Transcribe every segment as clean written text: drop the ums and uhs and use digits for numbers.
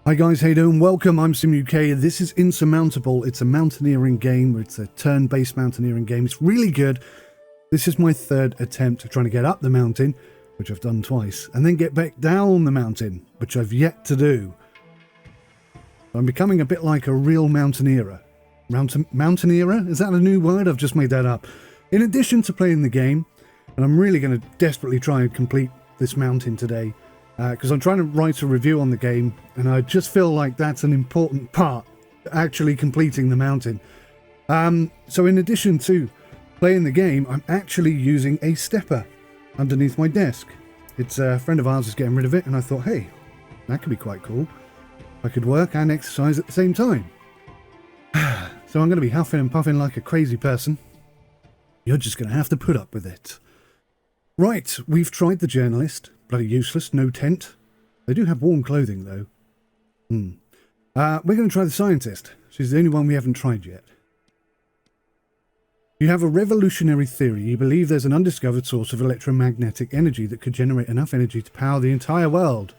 Hi guys, how you doing? Welcome, I'm SimUK. This is Insurmountable. It's a mountaineering game. It's a turn-based mountaineering game. It's really good. This is my third attempt at trying to get up the mountain, which I've done twice, and then get back down the mountain, which I've yet to do. I'm becoming a bit like a real mountaineerer. Mountaineerer? Is that a new word? I've just made that up. In addition to playing the game, and I'm really going to desperately try and complete this mountain today, because I'm trying to write a review on the game, and I just feel like that's an important part, actually completing the mountain. So in addition to playing the game, I'm actually using a stepper underneath my desk. It's a friend of ours is getting rid of it, and I thought, hey, that could be quite cool. I could work and exercise at the same time. So I'm going to be huffing and puffing like a crazy person. You're just going to have to put up with it. Right, we've tried the journalist. Bloody useless, no tent. They do have warm clothing, though. We're going to try the scientist. She's the only one we haven't tried yet. You have a revolutionary theory. You believe there's an undiscovered source of electromagnetic energy that could generate enough energy to power the entire world.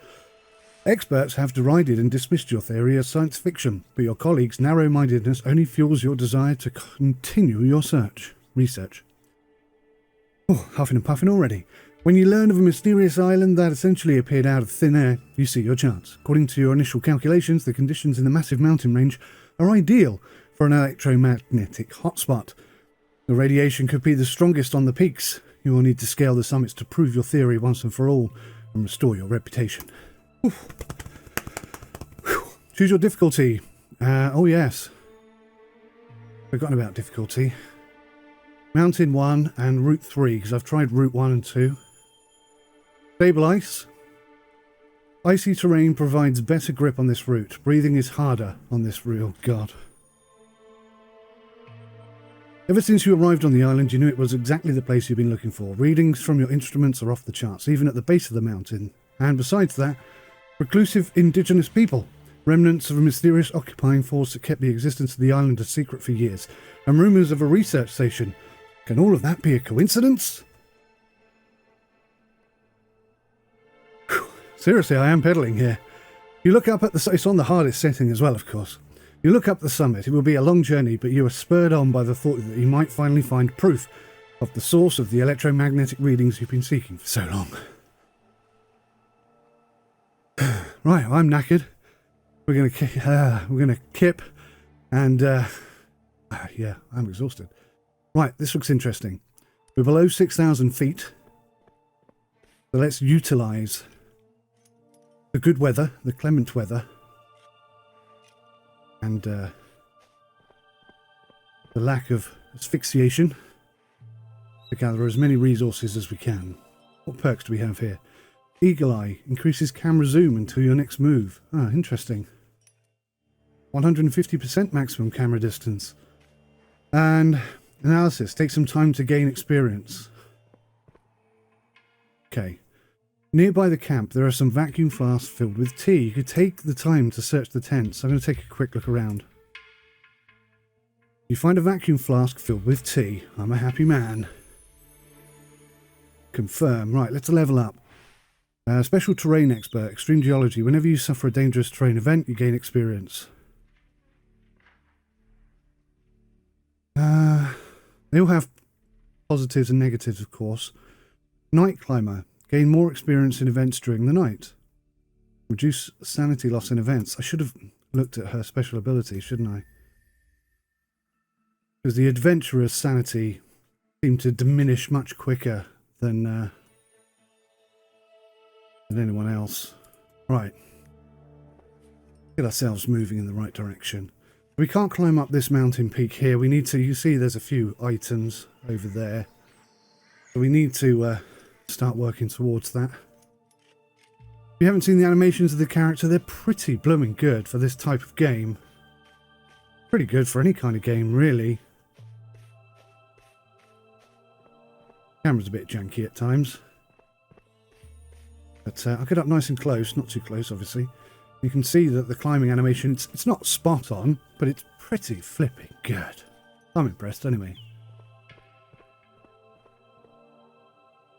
Experts have derided and dismissed your theory as science fiction, but your colleagues' narrow-mindedness only fuels your desire to continue your research. Oh, huffing and puffing already. When you learn of a mysterious island that essentially appeared out of thin air, you see your chance. According to your initial calculations, the conditions in the massive mountain range are ideal for an electromagnetic hotspot. The radiation could be the strongest on the peaks. You will need to scale the summits to prove your theory once and for all and restore your reputation. Whew. Choose your difficulty. Oh yes. Forgotten about difficulty. Mountain 1 and Route 3, because I've tried Route 1 and 2. Stable ice. Icy terrain provides better grip on this route. Breathing is harder on this route. Oh God. Ever since you arrived on the island, you knew it was exactly the place you've been looking for. Readings from your instruments are off the charts, even at the base of the mountain. And besides that, reclusive indigenous people. Remnants of a mysterious occupying force that kept the existence of the island a secret for years. And rumours of a research station. Can all of that be a coincidence? Seriously, I am pedaling here. You look up at the... It's on the hardest setting as well, of course. You look up the summit. It will be a long journey, but you are spurred on by the thought that you might finally find proof of the source of the electromagnetic readings you've been seeking for so long. Right, I'm knackered. We're gonna kip, and yeah, I'm exhausted. Right, this looks interesting. We're below 6,000 feet, so let's utilise the good weather, the clement weather, and the lack of asphyxiation to gather as many resources as we can. What perks do we have here? Eagle Eye increases camera zoom until your next move. Ah, interesting. 150% maximum camera distance. And analysis. Take some time to gain experience. Okay. Nearby the camp, there are some vacuum flasks filled with tea. You could take the time to search the tents. I'm going to take a quick look around. You find a vacuum flask filled with tea. I'm a happy man. Confirm. Right, let's level up. Special terrain expert, extreme geology. Whenever you suffer a dangerous terrain event, you gain experience. They all have positives and negatives, of course. Night climber. Gain more experience in events during the night. Reduce sanity loss in events. I should have looked at her special ability, shouldn't I? Because the adventurer's sanity seemed to diminish much quicker than anyone else. Right. Get ourselves moving in the right direction. We can't climb up this mountain peak here. We need to, you see there's a few items over there. So we need to start working towards that. If you haven't seen the animations of the character, they're pretty blooming good for this type of game. Pretty good for any kind of game, really. Camera's a bit janky at times. But I'll get up nice and close, not too close obviously. You can see that the climbing animation, it's not spot on, but it's pretty flipping good. I'm impressed anyway.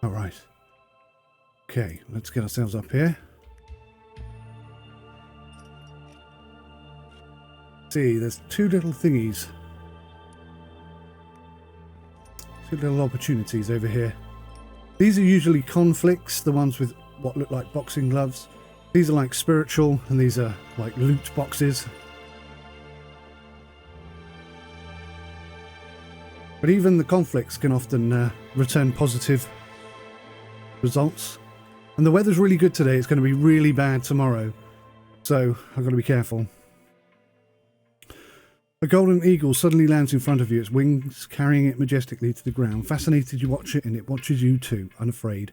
Alright. Okay, let's get ourselves up here. see. There's two little thingies. Two little opportunities over here. These are usually conflicts, the ones with what look like boxing gloves. These are like spiritual, and these are like loot boxes. But even the conflicts can often return positive results. And the weather's really good today. It's going to be really bad tomorrow. So I've got to be careful. A golden eagle suddenly lands in front of you, its wings carrying it majestically to the ground. Fascinated, you watch it, and it watches you too, unafraid.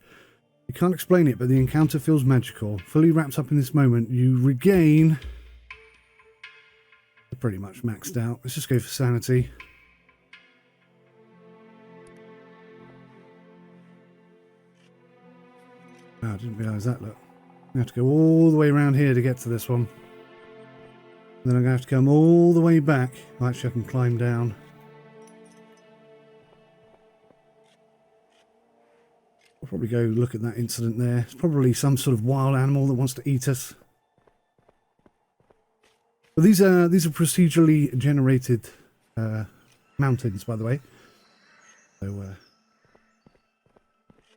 You can't explain it, but the encounter feels magical. Fully wrapped up in this moment, you regain... They're pretty much maxed out. Let's just go for sanity. Oh, I didn't realise that, look. I have to go all the way around here to get to this one. And then I'm going to have to come all the way back. Oh, actually, I can climb down. I'll probably go look at that incident there. It's probably some sort of wild animal that wants to eat us. But these are procedurally generated mountains, by the way. So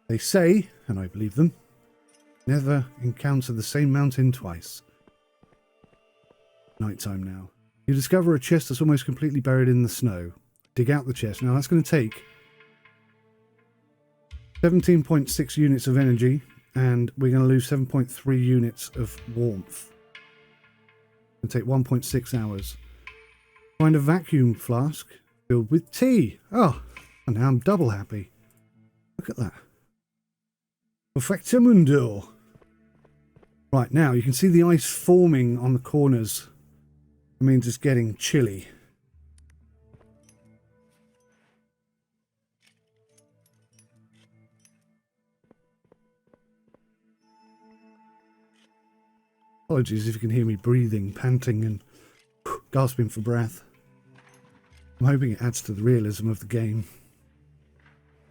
they say, and I believe them, never encounter the same mountain twice. Nighttime now. You discover a chest that's almost completely buried in the snow. Dig out the chest. Now that's going to take 17.6 units of energy, and we're going to lose 7.3 units of warmth. It'll take 1.6 hours. Find a vacuum flask filled with tea. Oh, and now I'm double happy. Look at that. Perfectamundo. Right, now you can see the ice forming on the corners. It means it's getting chilly. Apologies if you can hear me breathing, panting and gasping for breath. I'm hoping it adds to the realism of the game.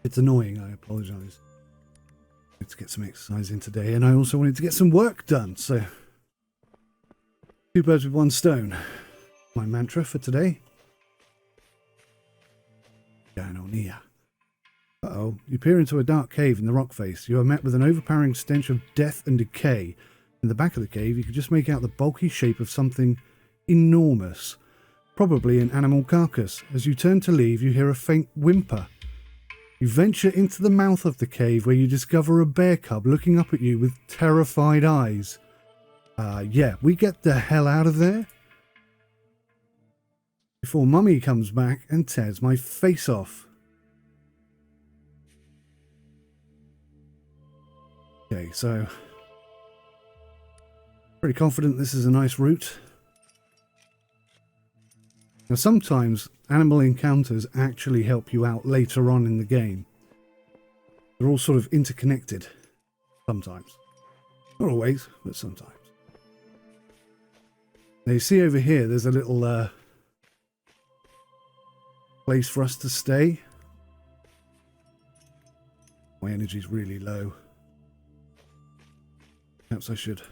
It's annoying, I apologise. Let's get some exercise in today, and I also wanted to get some work done, so... Two birds with one stone. My mantra for today. Ganonia. Uh-oh. You peer into a dark cave in the rock face. You are met with an overpowering stench of death and decay. In the back of the cave, you can just make out the bulky shape of something enormous. Probably an animal carcass. As you turn to leave, you hear a faint whimper. You venture into the mouth of the cave, where you discover a bear cub looking up at you with terrified eyes. Yeah, we get the hell out of there before Mummy comes back and tears my face off. Okay, so pretty confident this is a nice route. Now sometimes animal encounters actually help you out later on in the game. They're all sort of interconnected. Sometimes. Not always, but sometimes. Now you see over here, there's a little place for us to stay. My energy's really low. Perhaps I should.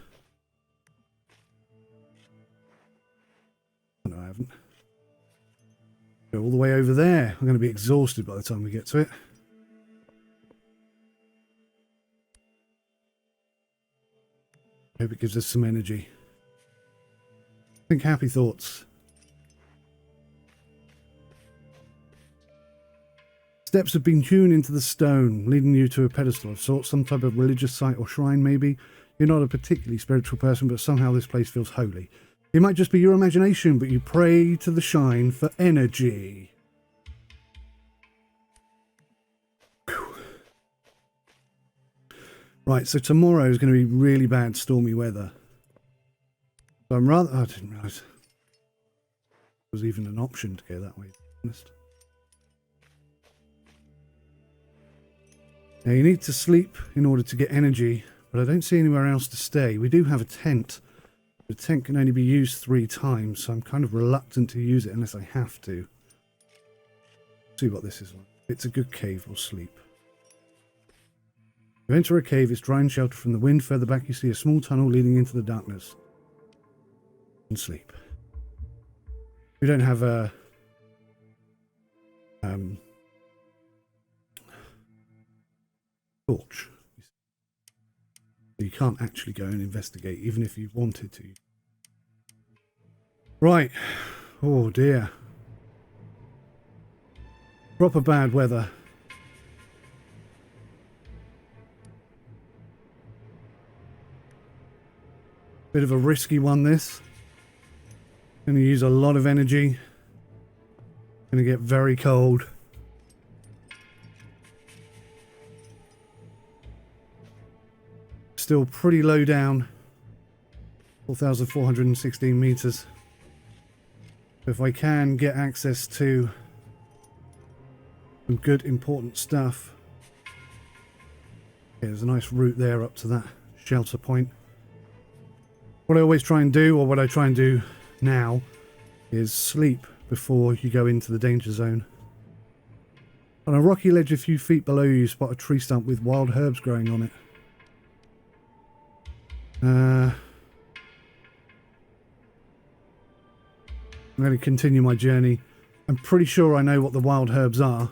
No, I haven't. Go all the way over there. I'm going to be exhausted by the time we get to it. Hope it gives us some energy. Think happy thoughts. Steps have been hewn into the stone, leading you to a pedestal of sorts, some type of religious site or shrine maybe. You're not a particularly spiritual person, but somehow this place feels holy. It might just be your imagination, but you pray to the shrine for energy. Whew. Right, so tomorrow is going to be really bad stormy weather. So I'm rather... I didn't realise there was even an option to go that way, to be honest. Now you need to sleep in order to get energy, but I don't see anywhere else to stay. We do have a tent. The tent can only be used 3 times, so I'm kind of reluctant to use it unless I have to. Let's see what this is like. It's a good cave, we'll sleep. You enter a cave, it's dry and sheltered from the wind. Further back you see a small tunnel leading into the darkness. And sleep. We don't have a torch. You can't actually go and investigate, even if you wanted to. Right. Oh dear. Proper bad weather. Bit of a risky one, this. Going to use a lot of energy. Going to get very cold. Still pretty low down. 4,416 meters. If I can get access to some good important stuff. Okay, there's a nice route there up to that shelter point. What I always try and do, or what I try and do now, is sleep before you go into the danger zone. On a rocky ledge a few feet below you, spot a tree stump with wild herbs growing on it. I'm going to continue my journey. I'm pretty sure I know what the wild herbs are.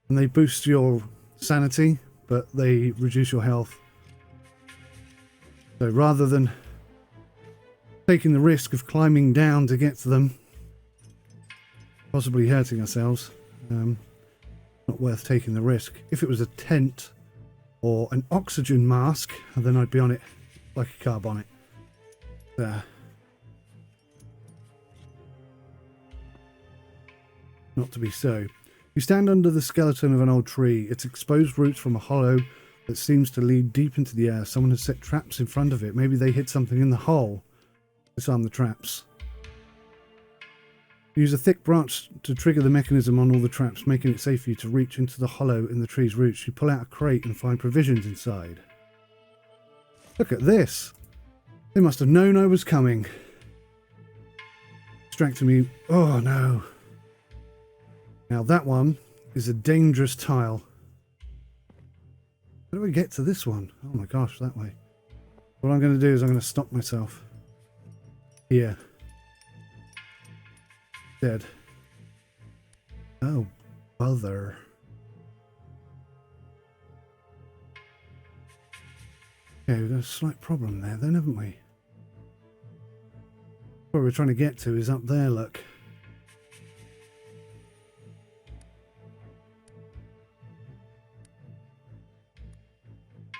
And they boost your sanity, but they reduce your health. So rather than taking the risk of climbing down to get to them, possibly hurting ourselves, not worth taking the risk. If it was a tent or an oxygen mask, then I'd be on it like a car bonnet. Not to be so. You stand under the skeleton of an old tree. Its exposed roots from a hollow that seems to lead deep into the air. Someone has set traps in front of it. Maybe they hit something in the hole. Disarm the traps. Use a thick branch to trigger the mechanism on all the traps, making it safe for you to reach into the hollow in the tree's roots. You pull out a crate and find provisions inside. Look at this. They must have known I was coming. Distracting me. Oh no. Now that one is a dangerous tile. How do we get to this one? Oh my gosh, that way. What I'm going to do is I'm going to stop myself. Here. Dead. Oh, bother. Okay, we've got a slight problem there then, haven't we? What we're trying to get to is up there, look.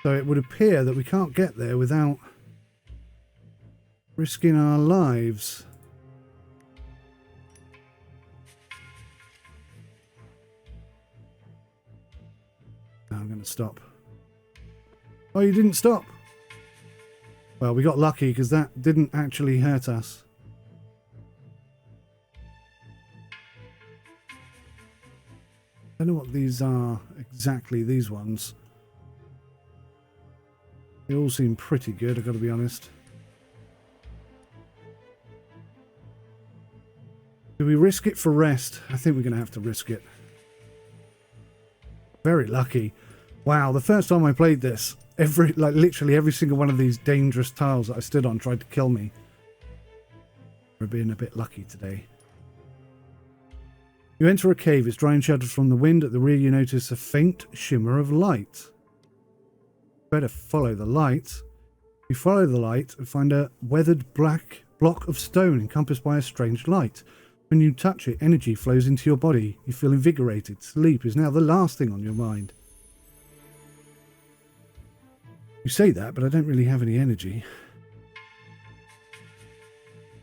So it would appear that we can't get there without risking our lives. Now I'm going to stop. Oh, you didn't stop? Well, we got lucky because that didn't actually hurt us. I don't know what these are exactly, these ones. They all seem pretty good, I've got to be honest. Do we risk it for rest? I think we're going to have to risk it. Very lucky. Wow, the first time I played this, literally every single one of these dangerous tiles that I stood on tried to kill me. We're being a bit lucky today. You enter a cave. It's dry and sheltered from the wind. At the rear you notice a faint shimmer of light. Better follow the light. You follow the light and find a weathered black block of stone encompassed by a strange light. When you touch it, energy flows into your body. You feel invigorated. Sleep is now the last thing on your mind. You say that, but I don't really have any energy.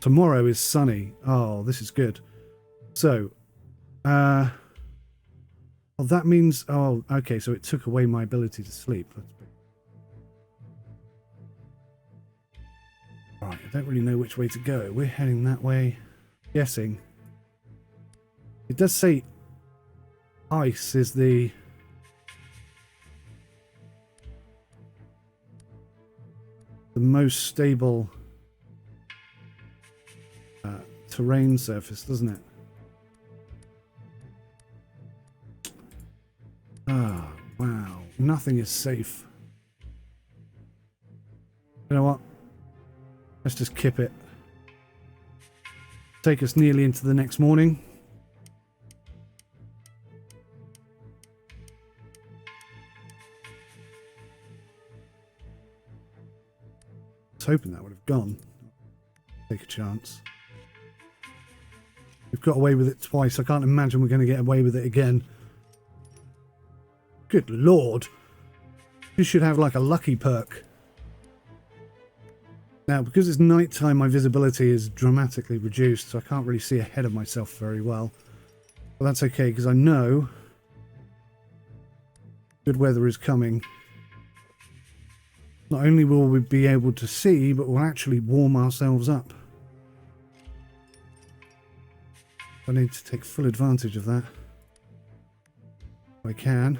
Tomorrow is sunny. Oh, this is good. So, well, that means, oh, okay, so it took away my ability to sleep. Right, I don't really know which way to go. We're heading that way. Guessing. It does say ice is the most stable terrain surface, doesn't it? Ah, wow. Nothing is safe. You know what? Let's just kip it. take us nearly into the next morning. I was hoping that would have gone. Take a chance. We've got away with it twice. I can't imagine we're going to get away with it again. Good lord. You should have like a lucky perk. Now, because it's night time, my visibility is dramatically reduced, so I can't really see ahead of myself very well. But that's okay, because I know good weather is coming. Not only will we be able to see, but we'll actually warm ourselves up. I need to take full advantage of that. If I can.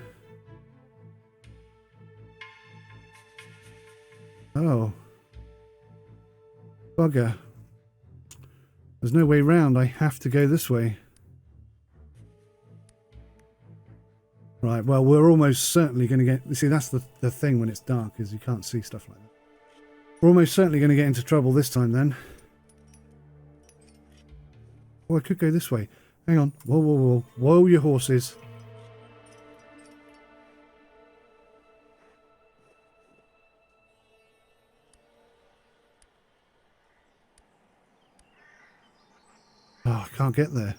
Oh. Bugger. There's no way round. I have to go this way. Right, well, we're almost certainly going to get... See, that's the thing when it's dark, is you can't see stuff like that. We're almost certainly going to get into trouble this time, then. Oh, I could go this way. Hang on. Whoa, whoa, whoa. Whoa, your horses. Oh, I can't get there.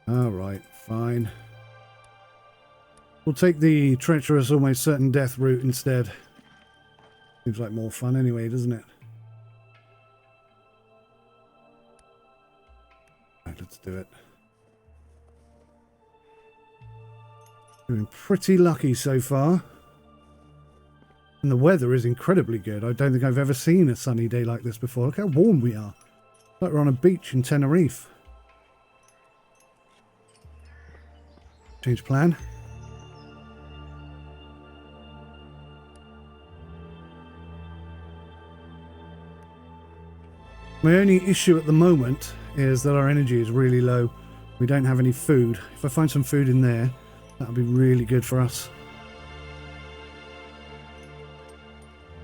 Alright, fine. We'll take the treacherous, almost certain death route instead. Seems like more fun anyway, doesn't it? Right, let's do it. Been pretty lucky so far. And the weather is incredibly good. I don't think I've ever seen a sunny day like this before. Look how warm we are. Like we're on a beach in Tenerife. Change plan. My only issue at the moment is that our energy is really low. We don't have any food. If I find some food in there, that'll be really good for us.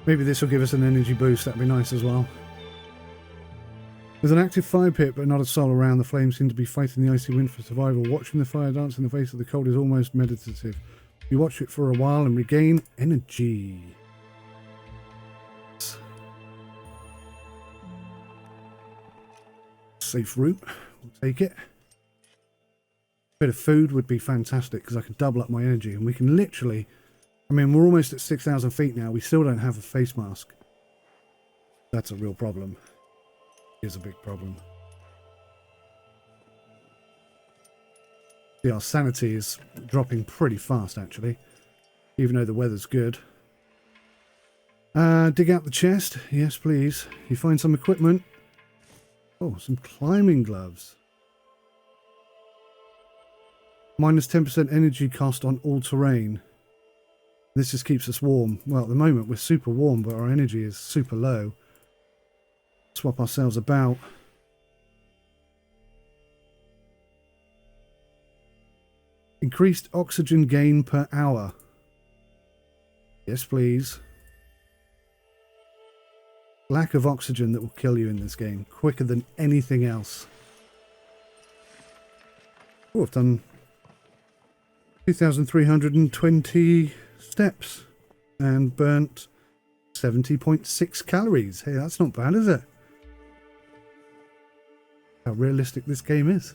Maybe this will give us an energy boost. That'd be nice as well. There's an active fire pit, but not a soul around. The flames seem to be fighting the icy wind for survival. Watching the fire dance in the face of the cold is almost meditative. You watch it for a while and regain energy. Safe route. We'll take it. A bit of food would be fantastic because I can double up my energy. And we can literally... I mean, we're almost at 6,000 feet now. We still don't have a face mask. That's a real problem. Is a big problem. See, our sanity is dropping pretty fast actually, even though the weather's good. Dig out the chest. Yes, please. You find some equipment. Oh, some climbing gloves. Minus 10% energy cost on all terrain. This just keeps us warm. Well, at the moment we're super warm, but our energy is super low. Swap ourselves about. Increased oxygen gain per hour. Yes, please. Lack of oxygen that will kill you in this game quicker than anything else. Oh, I've done 2,320 steps and burnt 70.6 calories. Hey, that's not bad, is it? How realistic this game is.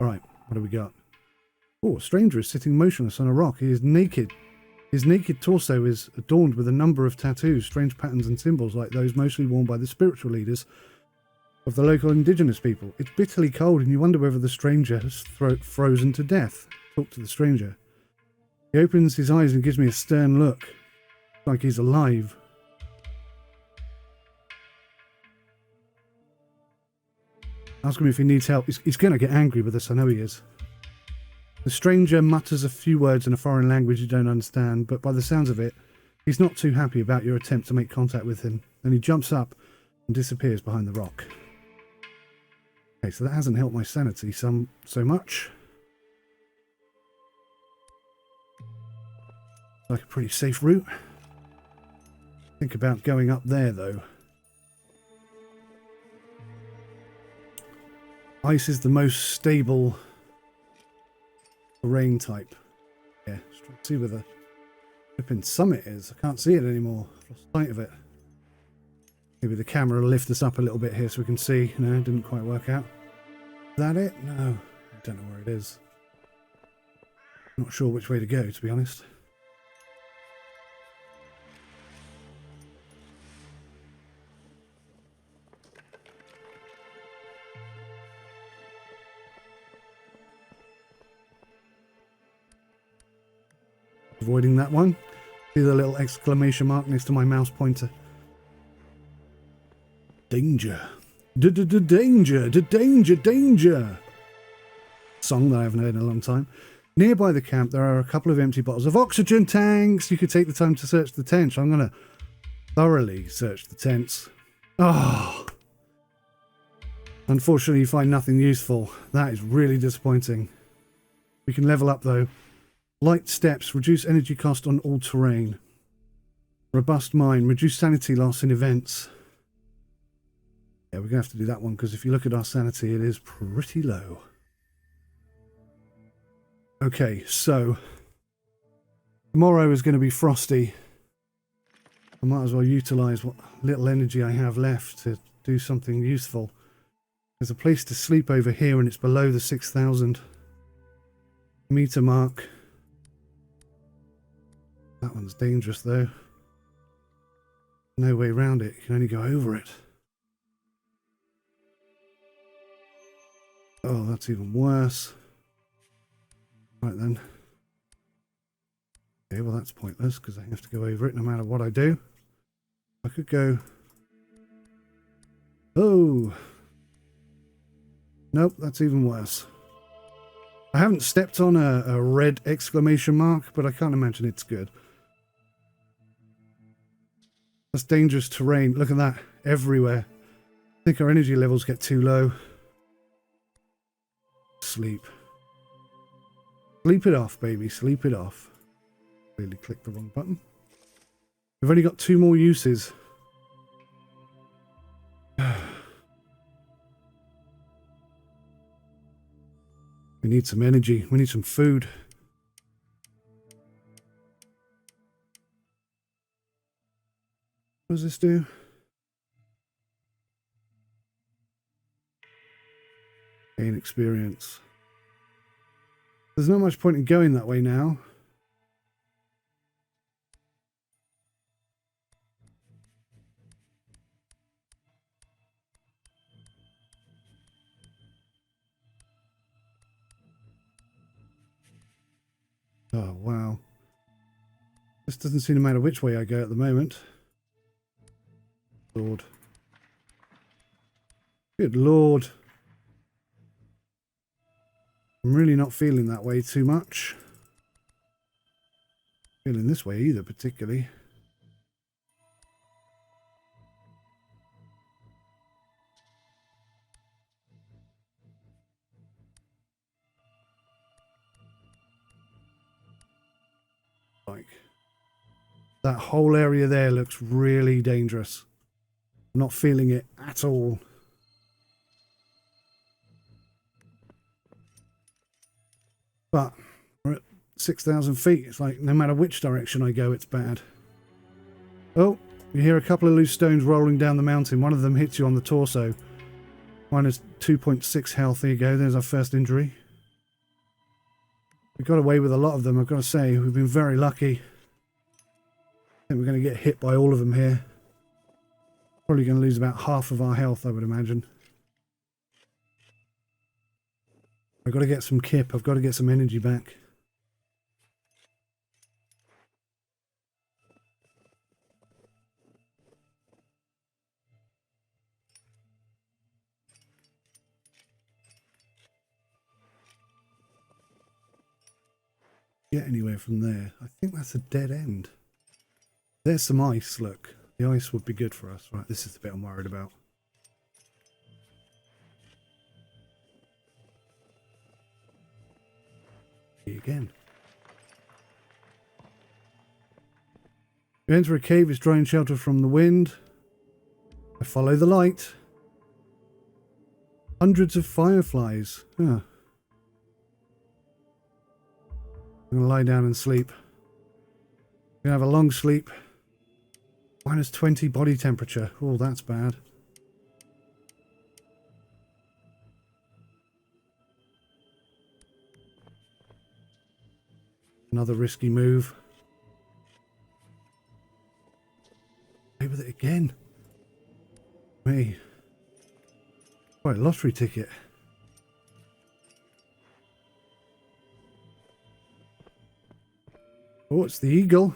Alright, what do we got? Oh, a stranger is sitting motionless on a rock. He is naked. His naked torso is adorned with a number of tattoos, strange patterns and symbols like those mostly worn by the spiritual leaders of the local indigenous people. It's bitterly cold and you wonder whether the stranger has frozen to death. Talk to the stranger. He opens his eyes and gives me a stern look. Like he's alive. Ask him if he needs help. He's going to get angry with us, I know he is. The stranger mutters a few words in a foreign language you don't understand, but by the sounds of it, he's not too happy about your attempt to make contact with him. Then he jumps up and disappears behind the rock. Okay, so that hasn't helped my sanity so much. Like a pretty safe route. Think about going up there, though. Ice is the most stable terrain type. Yeah, let's try to see where the flipping summit is. I can't see it anymore. I've lost sight of it. Maybe the camera will lift this up a little bit here so we can see. No, it didn't quite work out. Is that it? No, I don't know where it is. Not sure which way to go, to be honest. Avoiding that one. See the little exclamation mark next to my mouse pointer. Danger. Danger. Danger. Danger. Song that I haven't heard in a long time. Nearby the camp, there are a couple of empty bottles of oxygen tanks. You could take the time to search the tent. I'm going to thoroughly search the tents. Oh. Unfortunately, you find nothing useful. That is really disappointing. We can level up, though. Light steps, reduce energy cost on all terrain. Robust mine, reduce sanity loss in events. Yeah, we're going to have to do that one, because if you look at our sanity, it is pretty low. Okay, so tomorrow is going to be frosty. I might as well utilise what little energy I have left to do something useful. There's a place to sleep over here, and it's below the 6,000 meter mark. That one's dangerous, though. No way around it. You can only go over it. Oh, that's even worse. Right then. Okay, well that's pointless because I have to go over it no matter what I do. I could go... Oh! Nope, that's even worse. I haven't stepped on a red exclamation mark, but I can't imagine it's good. That's dangerous terrain. Look at that. Everywhere. I think our energy levels get too low. Sleep. Sleep it off, baby. Sleep it off. Really clicked the wrong button. We've only got 2 more uses. We need some energy. We need some food. What does this do? Gain experience. There's not much point in going that way now. Oh, wow. This doesn't seem to matter which way I go at the moment. Lord. Good Lord. I'm really not feeling that way too much. Feeling this way either, particularly. Like, that whole area there looks really dangerous. I'm not feeling it at all. But we're at 6,000 feet. It's like no matter which direction I go, it's bad. Oh, you hear a couple of loose stones rolling down the mountain. One of them hits you on the torso. Minus 2.6 health. There you go. There's our first injury. We got away with a lot of them, I've got to say. We've been very lucky. I think we're going to get hit by all of them here. Probably going to lose about half of our health, I would imagine. I've got to get some kip. I've got to get some energy back. Get anywhere from there. I think that's a dead end. There's some ice, look. The ice would be good for us. Right, this is the bit I'm worried about. Again. You enter a cave, it's dry and sheltered from the wind. I follow the light. Hundreds of fireflies. Huh. I'm going to lie down and sleep. I'm going to have a long sleep. -20 body temperature. Oh, that's bad. Another risky move. Play with it again. Me. Quite a lottery ticket. Oh, it's the eagle.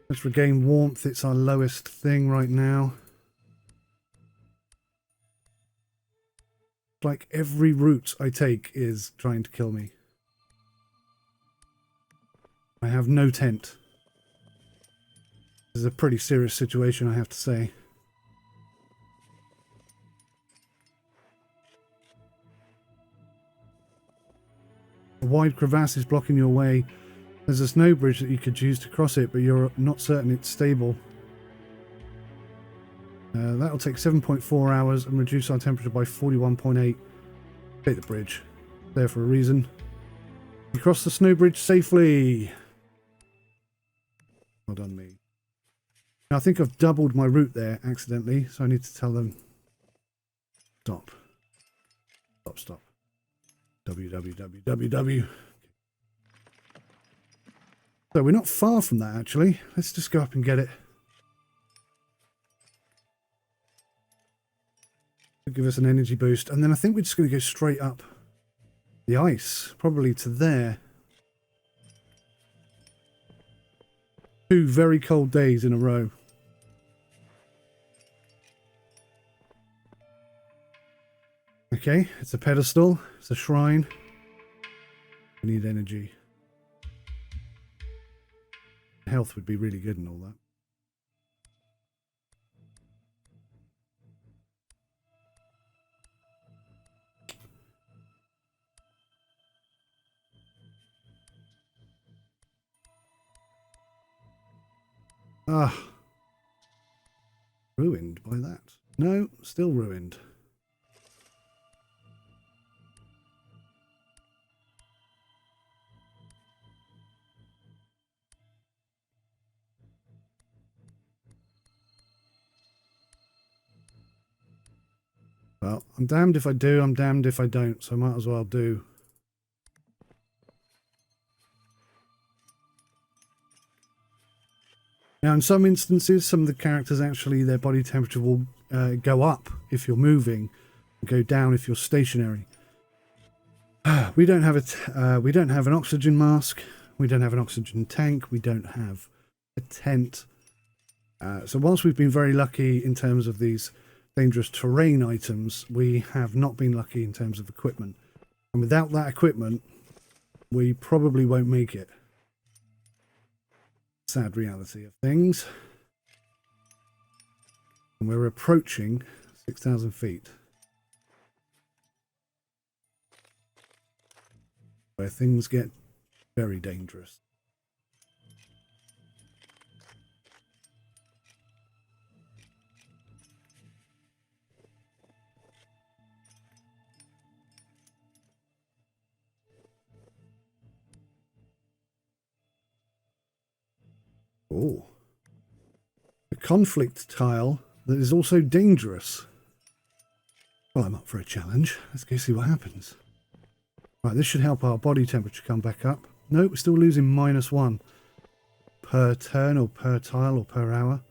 Let's regain warmth. It's our lowest thing right now. Like every route I take is trying to kill me. I have no tent. This is a pretty serious situation, I have to say. A wide crevasse is blocking your way. There's a snow bridge that you could use to cross it, but you're not certain it's stable. That'll take 7.4 hours and reduce our temperature by 41.8. Take the bridge. There for a reason. You cross the snow bridge safely. Well done, me. Now, I think I've doubled my route there accidentally, so I need to tell them stop. Stop, stop. www. So we're not far from that, actually. Let's just go up and get it. It'll give us an energy boost. And then I think we're just going to go straight up the ice, probably to there. 2 very cold days in a row. Okay, it's a pedestal. It's a shrine. We need energy. Health would be really good and all that. Ah. Ruined by that. No, still ruined. Well, I'm damned if I do, I'm damned if I don't, so I might as well do. Now, in some instances, some of the characters actually, their body temperature will go up if you're moving, and go down if you're stationary. We don't have an oxygen mask. We don't have an oxygen tank. We don't have a tent. So whilst we've been very lucky in terms of these dangerous terrain items, we have not been lucky in terms of equipment. And without that equipment, we probably won't make it. Sad reality of things. And we're approaching 6,000 feet. Where things get very dangerous. Oh. A conflict tile that is also dangerous. Well, I'm up for a challenge. Let's go see what happens. Right, this should help our body temperature come back up. No, we're still losing -1 per turn or per tile or per hour.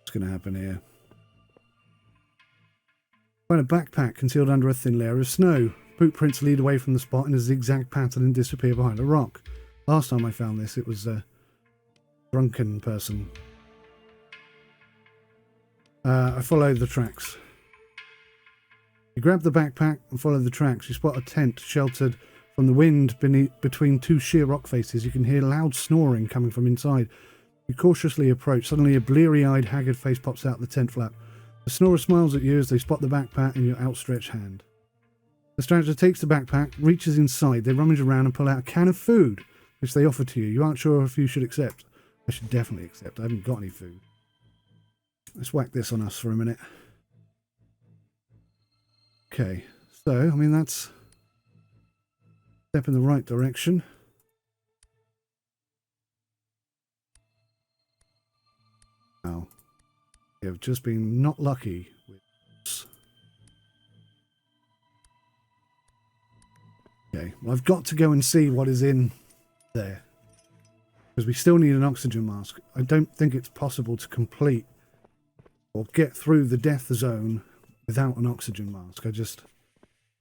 What's going to happen here? Find a backpack concealed under a thin layer of snow. Boot prints lead away from the spot in a zigzag pattern and disappear behind a rock. Last time I found this, it was a drunken person. I followed the tracks. You grab the backpack and follow the tracks. You spot a tent sheltered from the wind between 2 sheer rock faces. You can hear loud snoring coming from inside. You cautiously approach. Suddenly a bleary-eyed, haggard face pops out the tent flap. The snorer smiles at you as they spot the backpack in your outstretched hand. The stranger takes the backpack, reaches inside. They rummage around and pull out a can of food, which they offer to you. You aren't sure if you should accept. I should definitely accept. I haven't got any food. Let's whack this on us for a minute. Okay, so, I mean, that's a step in the right direction. Now, you've just been not lucky with this. Okay, well, I've got to go and see what is in there. Because we still need an oxygen mask. I don't think it's possible to complete or get through the death zone without an oxygen mask.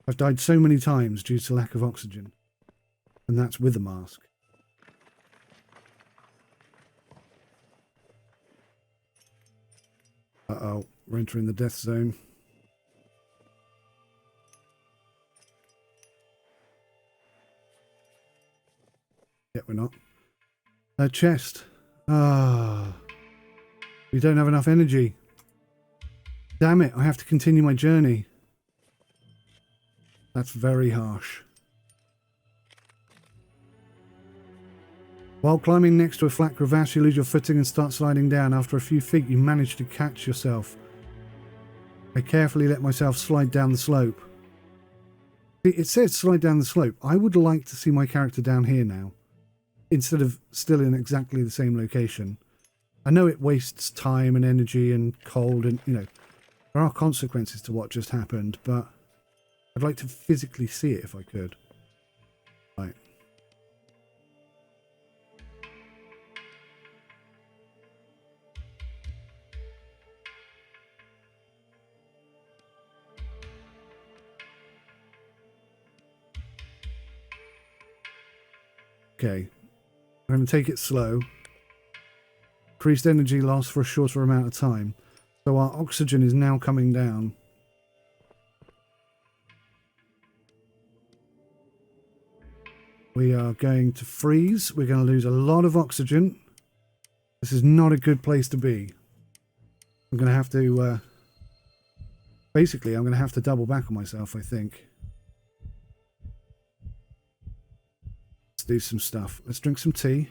I've died so many times due to lack of oxygen. And that's with a mask. Uh-oh, we're entering the death zone. Yet we're not. A chest. Ah. We don't have enough energy. Damn it, I have to continue my journey. That's very harsh. While climbing next to a flat crevasse, you lose your footing and start sliding down. After a few feet, you manage to catch yourself. I carefully let myself slide down the slope. It says slide down the slope. I would like to see my character down here now, instead of still in exactly the same location. I know it wastes time and energy and cold and, you know, there are consequences to what just happened, but I'd like to physically see it if I could. Right. Okay. I'm going to take it slow. Increased energy lasts for a shorter amount of time. So our oxygen is now coming down. We are going to freeze. We're going to lose a lot of oxygen. This is not a good place to be. I'm going to have to... basically, I'm going to have to double back on myself, I think. Let's do some stuff. Let's drink some tea.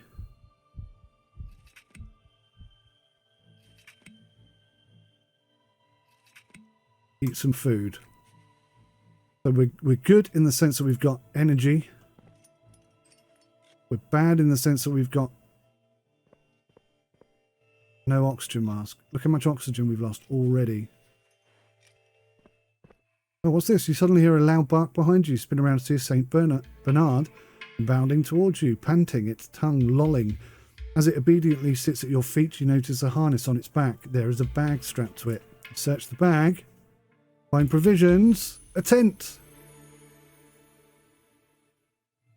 Eat some food. So we're good in the sense that we've got energy. We're bad in the sense that we've got no oxygen mask. Look how much oxygen we've lost already. Oh, what's this? You suddenly hear a loud bark behind you. Spin around to see a St. Bernard bounding towards you, panting, its tongue lolling. As it obediently sits at your feet, you notice a harness on its back. There is a bag strapped to it. Search the bag. Find provisions. A tent.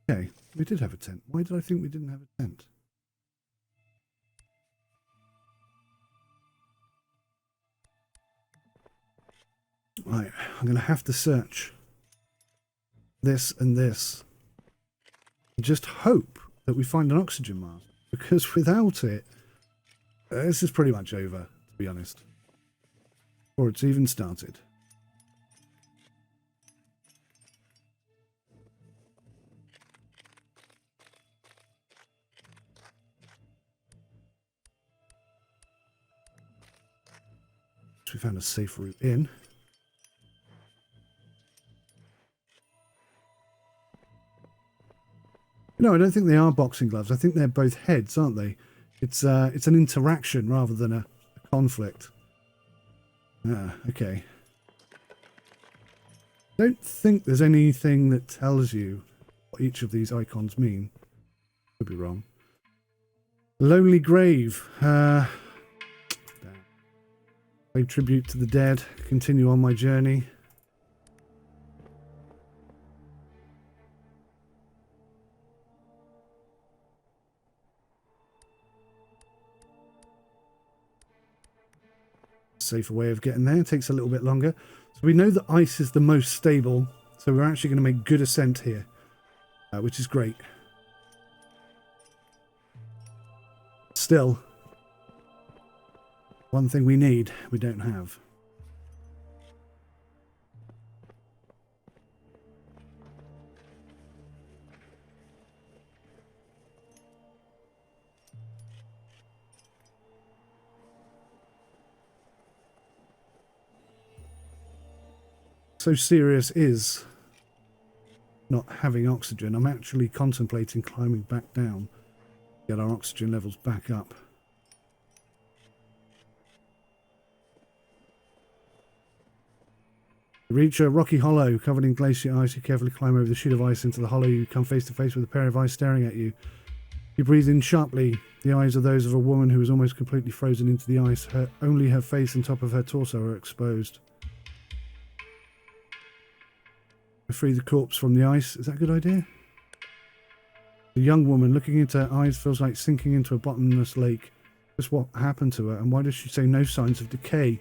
Okay, we did have a tent. Why did I think we didn't have a tent? Right, I'm going to have to search this and this. Just hope that we find an oxygen mask. Because without it, this is pretty much over, to be honest. Or it's even started. So we found a safe route in. No, I don't think they are boxing gloves. I think they're both heads, aren't they? It's an interaction rather than a conflict. Ah, okay. Don't think there's anything that tells you what each of these icons mean. Could be wrong. Lonely grave. Pay tribute to the dead. Continue on my journey. Safer way of getting there. It takes a little bit longer. So we know that ice is the most stable. So we're actually going to make good ascent here, which is great. Still, one thing we need, we don't have. so serious is not having oxygen, I'm actually contemplating climbing back down, get our oxygen levels back up. You reach a rocky hollow covered in glacier ice. You carefully climb over the sheet of ice into the hollow. You come face to face with a pair of eyes staring at you. You breathe in sharply. The eyes are those of a woman who is almost completely frozen into the ice. Only her face and top of her torso are exposed. Free the corpse from the ice. Is that a good idea? The young woman looking into her eyes feels like sinking into a bottomless lake. Just what happened to her, and why does she show no signs of decay?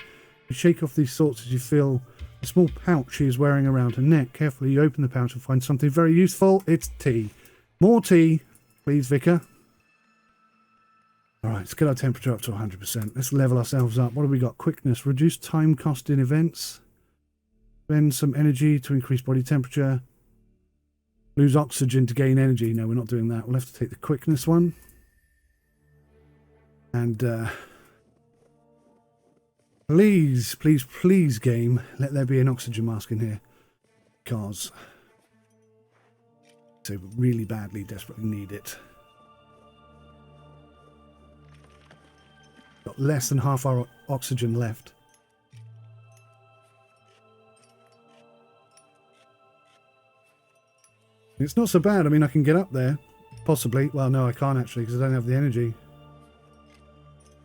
You shake off these thoughts as you feel a small pouch she is wearing around her neck. Carefully you open the pouch and find something very useful. It's tea. More tea, please, Vicar. Alright, let's get our temperature up to 100%. Let's level ourselves up. What have we got? Quickness. Reduce time cost in events. Spend some energy to increase body temperature. Lose oxygen to gain energy. No, we're not doing that. We'll have to take the quickness one. And please, please, please, game, let there be an oxygen mask in here. Because I really badly, desperately need it. Got less than half our oxygen left. It's not so bad. I mean, I can get up there. Possibly. Well, no, I can't actually because I don't have the energy.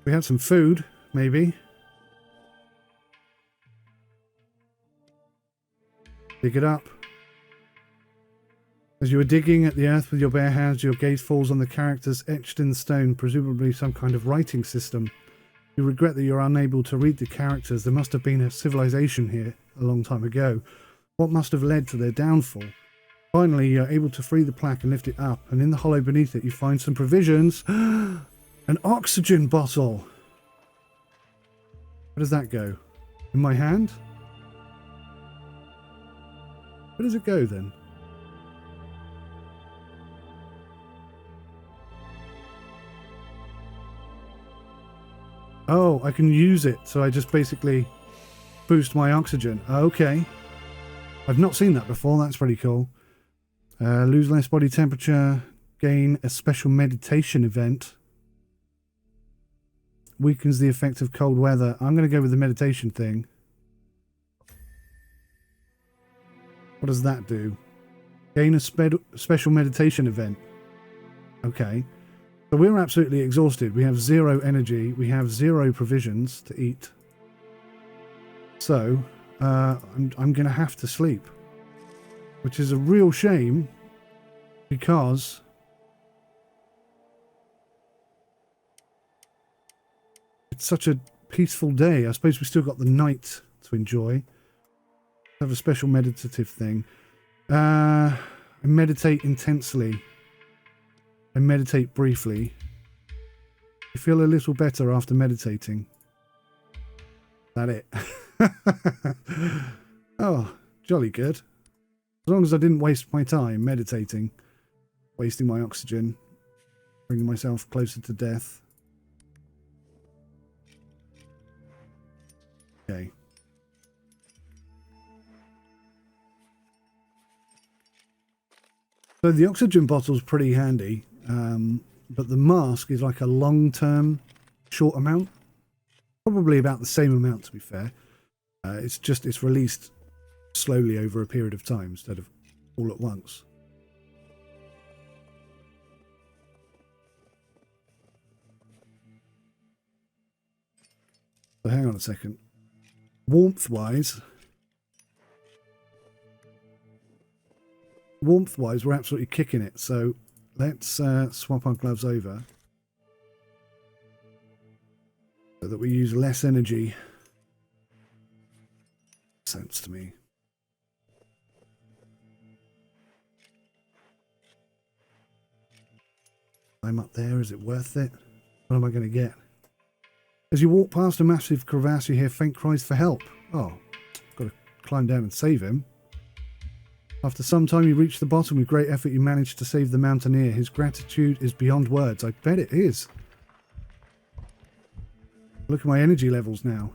We had some food, maybe. Dig it up. As you are digging at the earth with your bare hands, your gaze falls on the characters etched in the stone, presumably some kind of writing system. You regret that you're unable to read the characters. There must have been a civilization here a long time ago. What must have led to their downfall? Finally, you're able to free the plaque and lift it up, and in the hollow beneath it you find some provisions. An oxygen bottle! Where does that go? In my hand? Where does it go then? Oh, I can use it, so I just basically boost my oxygen. Okay. I've not seen that before, that's pretty cool. Lose less body temperature, gain a special meditation event. Weakens the effect of cold weather. I'm going to go with the meditation thing. What does that do? Gain a special meditation event. Okay. So we're absolutely exhausted. We have 0 energy. We have 0 provisions to eat. So, I'm going to have to sleep. Which is a real shame. Because it's such a peaceful day. I suppose we still got the night to enjoy. Have a special meditative thing. I meditate intensely. I meditate briefly. You feel a little better after meditating. That it. Oh, jolly good. As long as I didn't waste my time meditating. Wasting my oxygen. Bringing myself closer to death. Okay. So the oxygen bottle's pretty handy. But the mask is like a long-term short amount. Probably about the same amount, to be fair. It's released slowly over a period of time instead of all at once. So hang on a second. Warmth-wise, we're absolutely kicking it. So let's swap our gloves over so that we use less energy. Makes sense to me. I'm up there. Is it worth it? What am I going to get? As you walk past a massive crevasse, you hear faint cries for help. Oh, got to climb down and save him. After some time, you reach the bottom. With great effort, you manage to save the mountaineer. His gratitude is beyond words. I bet it is. Look at my energy levels now.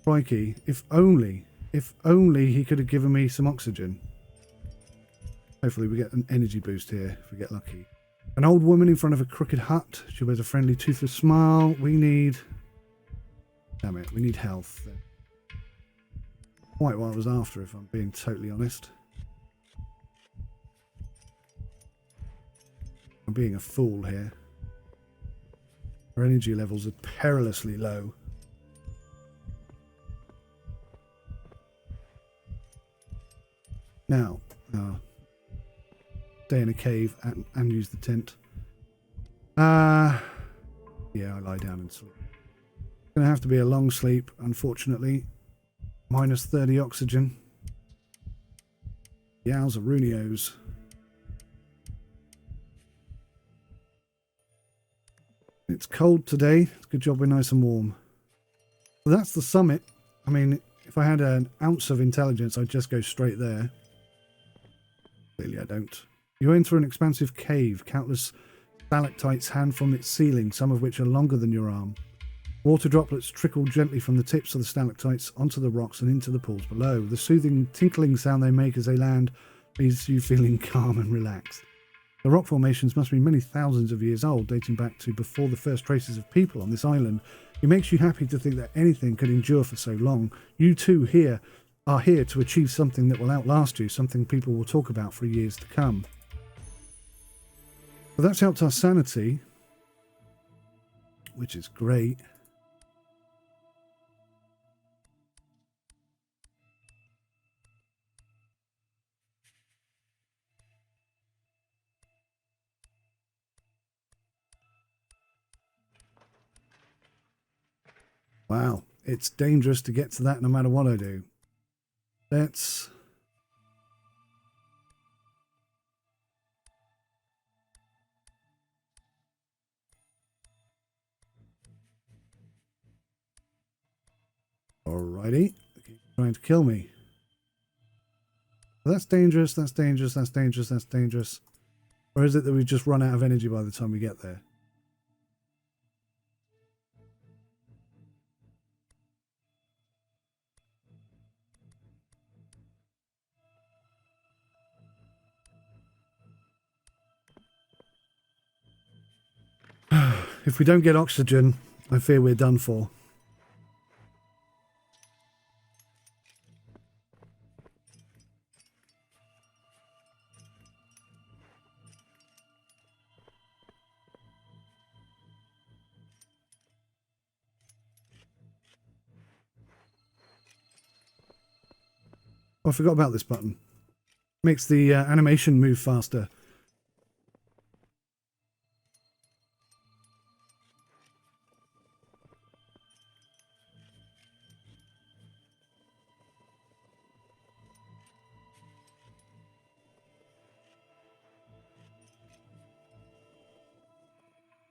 Crikey, if only If only he could have given me some oxygen. Hopefully we get an energy boost here if we get lucky. An old woman in front of a crooked hut. She wears a friendly, toothless smile. We need... Damn it, we need health. Quite what I was after, if I'm being totally honest. I'm being a fool here. Our energy levels are perilously low. Now, stay in a cave and use the tent. Yeah, I lie down and sleep. It's going to have to be a long sleep, unfortunately. Minus 30 oxygen. Yowza-roonios. It's cold today. It's a good job we're nice and warm. So that's the summit. I mean, if I had an ounce of intelligence, I'd just go straight there. Clearly I don't. You enter an expansive cave. Countless stalactites hang from its ceiling, some of which are longer than your arm. Water droplets trickle gently from the tips of the stalactites onto the rocks and into the pools below. The soothing tinkling sound they make as they land leaves you feeling calm and relaxed. The rock formations must be many thousands of years old, dating back to before the first traces of people on this island. It makes you happy to think that anything could endure for so long. You too are here to achieve something that will outlast you, something people will talk about for years to come. Well, that's helped our sanity, which is great. Wow, it's dangerous to get to that no matter what I do. Let's... Alrighty. Keep trying to kill me. That's dangerous, that's dangerous, that's dangerous, that's dangerous. Or is it that we just run out of energy by the time we get there? If we don't get oxygen, I fear we're done for. Oh, I forgot about this button. Makes the animation move faster.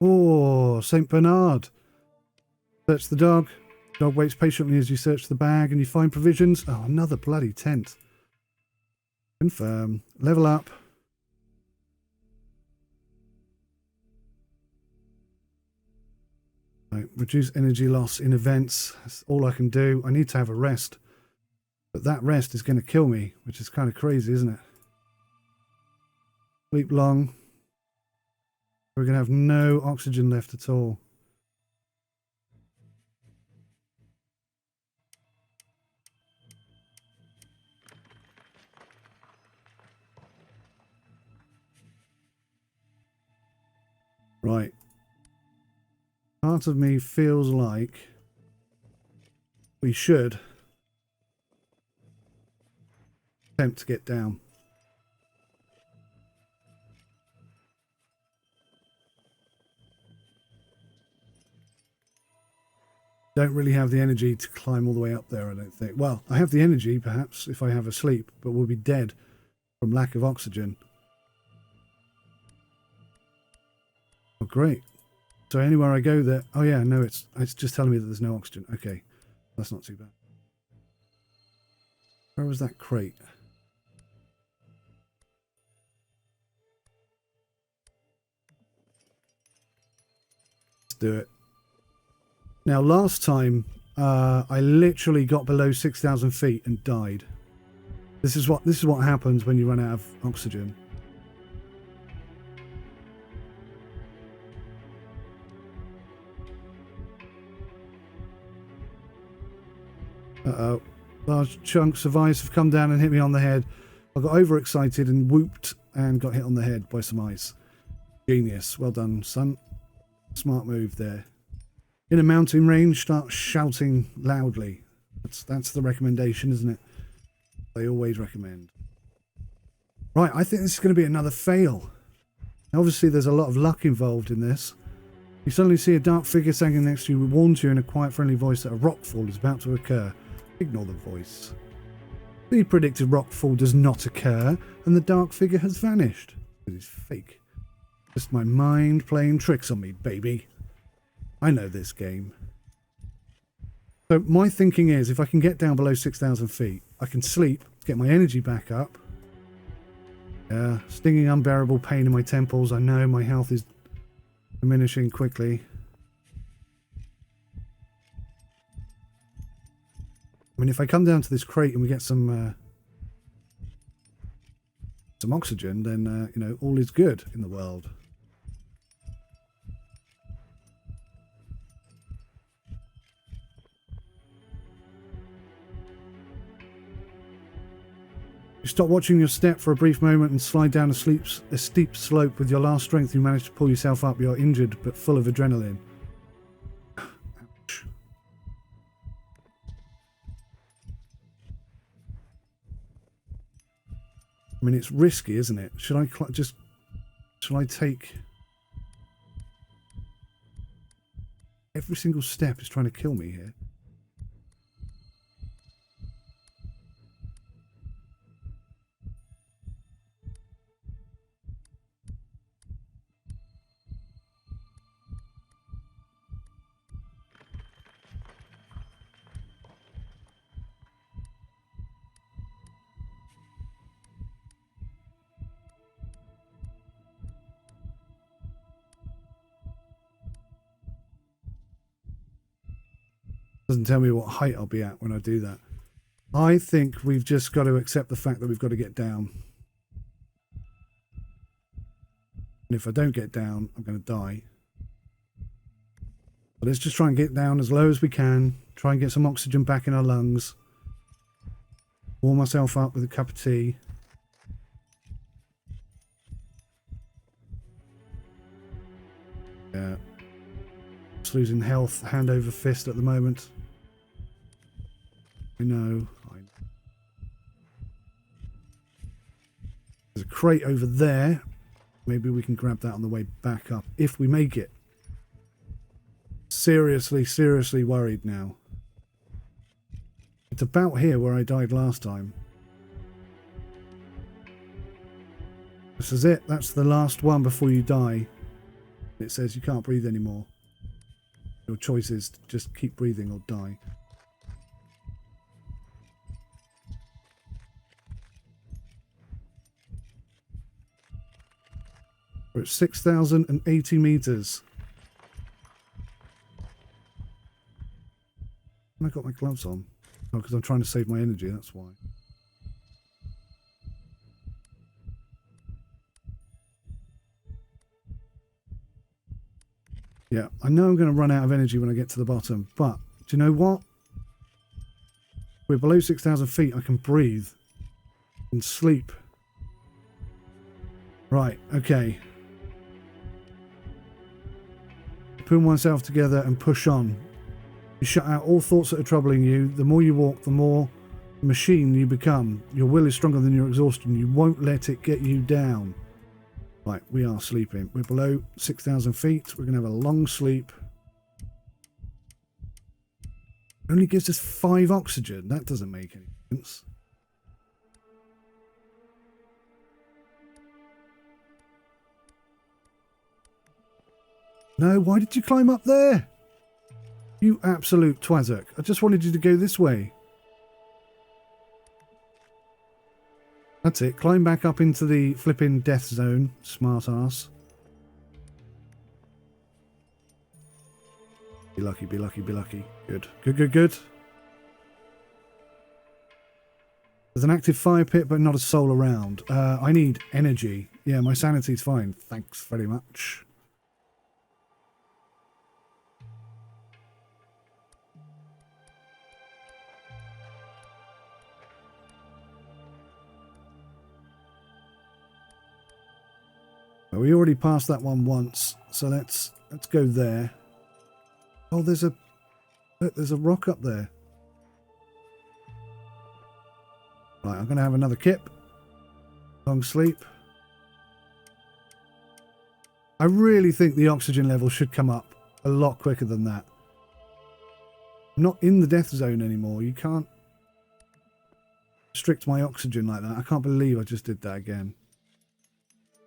Oh, Saint Bernard. Search the dog. Dog waits patiently as you search the bag and you find provisions. Oh, another bloody tent. Confirm. Level up. Right, reduce energy loss in events. That's all I can do. I need to have a rest. But that rest is going to kill me, which is kind of crazy, isn't it? Sleep long. We're going to have no oxygen left at all. Right. Part of me feels like we should attempt to get down. Don't really have the energy to climb all the way up there, I don't think. Well, I have the energy, perhaps, if I have a sleep, but we'll be dead from lack of oxygen. Oh, great. So anywhere I go there... Oh, yeah, no, it's just telling me that there's no oxygen. Okay, that's not too bad. Where was that crate? Let's do it. Now, last time I literally got below 6,000 feet and died. This is what happens when you run out of oxygen. Uh-oh. Large chunks of ice have come down and hit me on the head. I got overexcited and whooped and got hit on the head by some ice. Genius. Well done, son. Smart move there. In a mountain range, start shouting loudly. That's the recommendation, isn't it? They always recommend. Right, I think this is going to be another fail. Obviously, there's a lot of luck involved in this. You suddenly see a dark figure standing next to you who warns you in a quiet, friendly voice that a rockfall is about to occur. Ignore the voice. The predicted rockfall does not occur, and the dark figure has vanished. It is fake. Just my mind playing tricks on me, baby. I know this game. So my thinking is, if I can get down below 6,000 feet, I can sleep, get my energy back up. Stinging unbearable pain in my temples. I know my health is diminishing quickly. I mean, if I come down to this crate and we get some oxygen, then, you know, all is good in the world. You stop watching your step for a brief moment and slide down a steep slope. With your last strength, you manage to pull yourself up. You're injured, but full of adrenaline. Ouch. I mean, it's risky, isn't it? Should I take... Every single step is trying to kill me here. Doesn't tell me what height I'll be at when I do that. I think we've just got to accept the fact that we've got to get down. And if I don't get down, I'm going to die. But let's just try and get down as low as we can. Try and get some oxygen back in our lungs. Warm myself up with a cup of tea. Yeah. Just losing health hand over fist at the moment. I know. There's a crate over there. Maybe we can grab that on the way back up if we make it. Seriously, seriously worried now. It's about here where I died last time. This is it. That's the last one before you die. It says you can't breathe anymore. Your choice is to just keep breathing or die. We're at 6,080 meters. I got my gloves on. Oh, because I'm trying to save my energy, that's why. Yeah, I know I'm going to run out of energy when I get to the bottom, but do you know what? We're below 6,000 feet. I can breathe and sleep. Right, okay. Pull myself together and push on. You shut out all thoughts that are troubling you. The more you walk, the more machine you become. Your will is stronger than your exhaustion. You won't let it get you down. Right, we are sleeping. We're below 6,000 feet. We're going to have a long sleep. It only gives us 5 oxygen. That doesn't make any sense. No, why did you climb up there? You absolute twazzock. I just wanted you to go this way. That's it. Climb back up into the flipping death zone, smart ass. Be lucky, be lucky, be lucky. Good, good, good, good. There's an active fire pit, but not a soul around. I need energy. Yeah, my sanity's fine. Thanks very much. Well, we already passed that one once, so let's go there. Oh, there's a rock up there. Right, I'm going to have another kip. Long sleep. I really think the oxygen level should come up a lot quicker than that. I'm not in the death zone anymore. You can't restrict my oxygen like that. I can't believe I just did that again.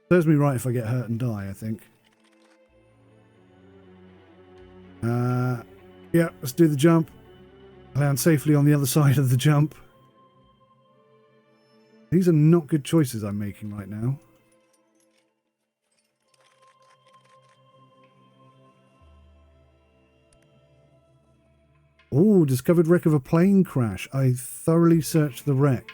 Serves me right if I get hurt and die, I think. Yeah, let's do the jump. Land safely on the other side of the jump. These are not good choices I'm making right now. Oh, discovered wreck of a plane crash. I thoroughly searched the wreck.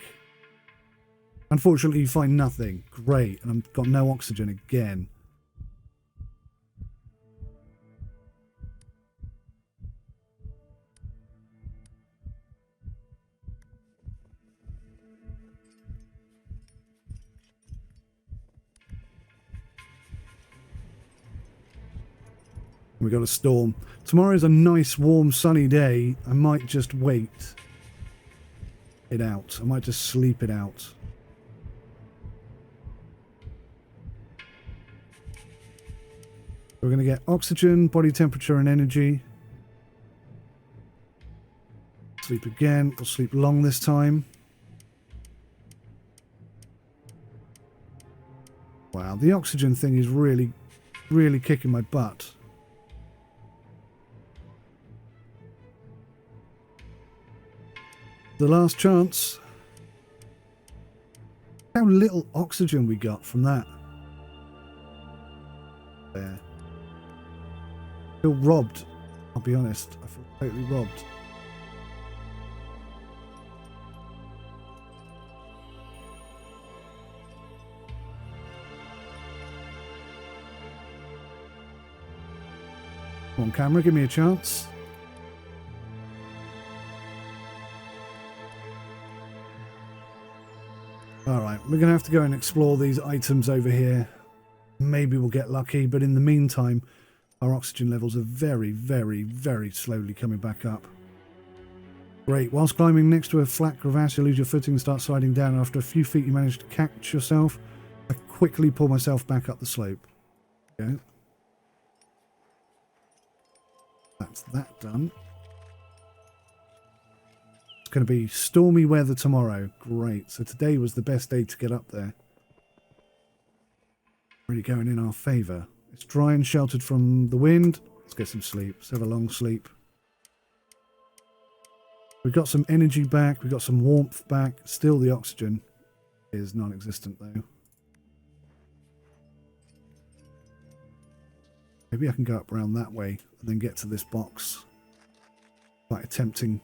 Unfortunately, you find nothing. Great. And I've got no oxygen again. We got a storm. Tomorrow's a nice, warm, sunny day. I might just wait it out. I might just sleep it out. We're going to get oxygen, body temperature, and energy. Sleep again. We'll sleep long this time. Wow, the oxygen thing is really, really kicking my butt. The last chance. How little oxygen we got from that. There. I feel robbed. I'll be honest. I feel totally robbed. Come on, camera, give me a chance. Alright, we're going to have to go and explore these items over here. Maybe we'll get lucky, but in the meantime, our oxygen levels are very, very, very slowly coming back up. Great. Whilst climbing next to a flat crevasse, you lose your footing and start sliding down. After a few feet, you manage to catch yourself. I quickly pull myself back up the slope. Okay. That's that done. It's going to be stormy weather tomorrow. Great. So today was the best day to get up there. Really going in our favour. It's dry and sheltered from the wind. Let's get some sleep. Let's have a long sleep. We've got some energy back. We've got some warmth back. Still the oxygen is non-existent though. Maybe I can go up around that way and then get to this box. Quite a tempting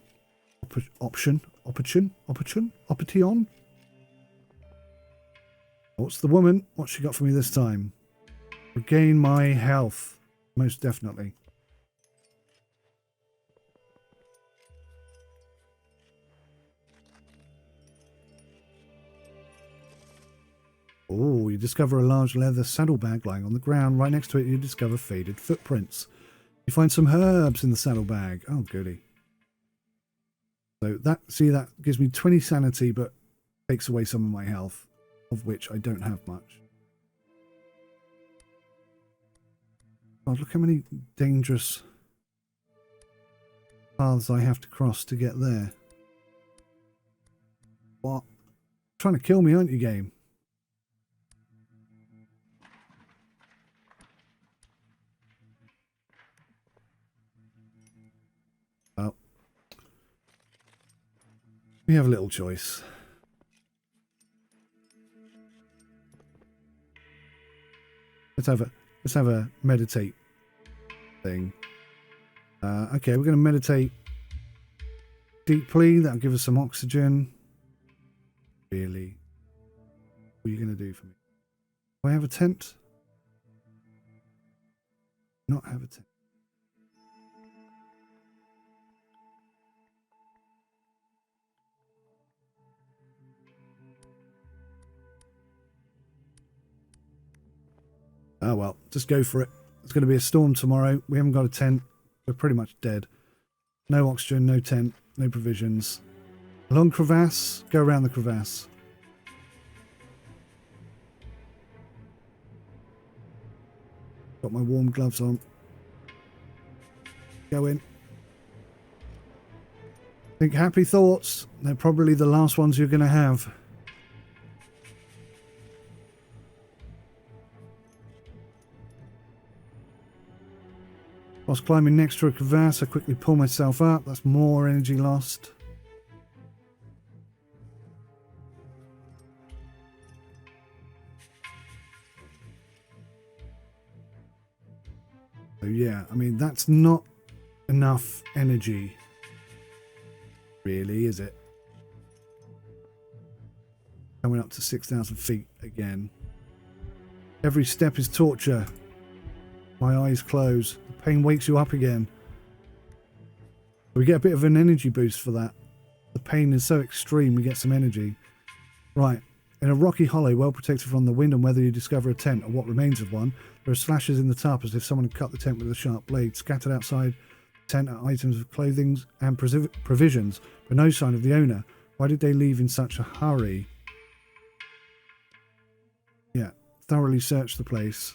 option. What's the woman? What's she got for me this time? Regain my health. Most definitely. Oh, you discover a large leather saddlebag lying on the ground. Right next to it, you discover faded footprints. You find some herbs in the saddlebag. Oh, goody. So that, see, that gives me 20 sanity, but takes away some of my health, of which I don't have much. God, look how many dangerous paths I have to cross to get there. What? Trying to kill me, aren't you, game? Well, we have a little choice. Let's have a meditate thing. Okay, we're going to meditate deeply. That'll give us some oxygen. Really? What are you going to do for me? Do I have a tent? Not have a tent. Oh well, just go for it. It's going to be a storm tomorrow. We haven't got a tent. We're pretty much dead. No oxygen, no tent, no provisions. Along crevasse, go around the crevasse. Got my warm gloves on. Go in. Think happy thoughts. They're probably the last ones you're going to have. Whilst climbing next to a crevasse, I quickly pull myself up. That's more energy lost. So yeah, I mean, that's not enough energy. Really, is it? Coming up to 6,000 feet again. Every step is torture. My eyes close. The pain wakes you up again. We get a bit of an energy boost for that. The pain is so extreme, we get some energy. Right. In a rocky hollow, well protected from the wind and weather, you discover a tent, or what remains of one. There are slashes in the top as if someone had cut the tent with a sharp blade. Scattered outside the tent are items of clothing and provisions, but no sign of the owner. Why did they leave in such a hurry? Yeah. Thoroughly search the place.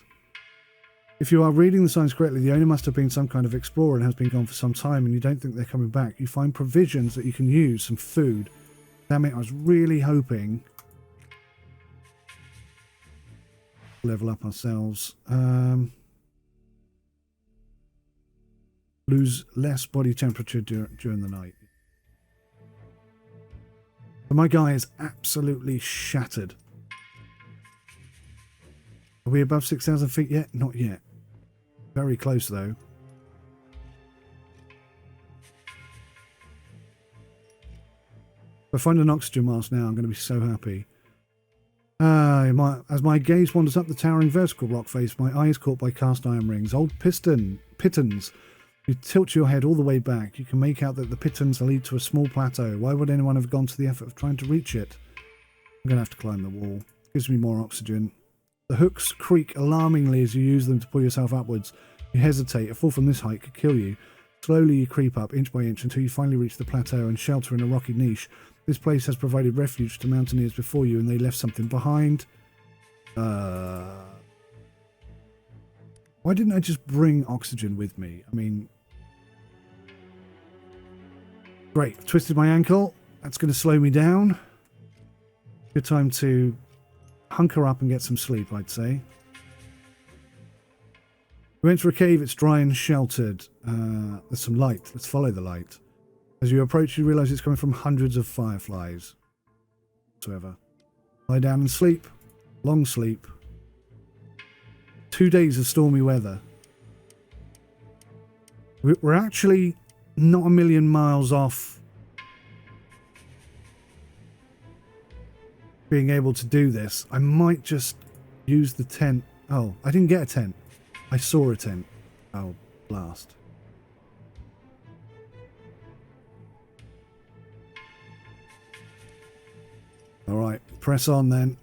If you are reading the signs correctly, the owner must have been some kind of explorer and has been gone for some time, and you don't think they're coming back. You find provisions that you can use, some food. Damn it, I was really hoping. Level up ourselves. Lose less body temperature during the night. But my guy is absolutely shattered. Are we above 6,000 feet yet? Not yet. Very close, though. If I find an oxygen mask now, I'm going to be so happy. As my gaze wanders up the towering vertical rock face, my eye is caught by cast iron rings. Old pitons. You tilt your head all the way back. You can make out that the pitons lead to a small plateau. Why would anyone have gone to the effort of trying to reach it? I'm going to have to climb the wall. Gives me more oxygen. The hooks creak alarmingly as you use them to pull yourself upwards. You hesitate. A fall from this height could kill you. Slowly you creep up inch by inch until you finally reach the plateau and shelter in a rocky niche. This place has provided refuge to mountaineers before you, and they left something behind. Why didn't I just bring oxygen with me? I mean... Great. I've twisted my ankle. That's going to slow me down. Good time to hunker up and get some sleep, I'd say. We enter a cave. It's dry and sheltered. There's some light. Let's follow the light. As you approach, you realise it's coming from hundreds of fireflies. Whatsoever. Lie down and sleep. Long sleep. 2 days of stormy weather. We're actually not a million miles off being able to do this. I might just use the tent. Oh, I didn't get a tent. I saw a tent. Oh, blast. Alright, press on then.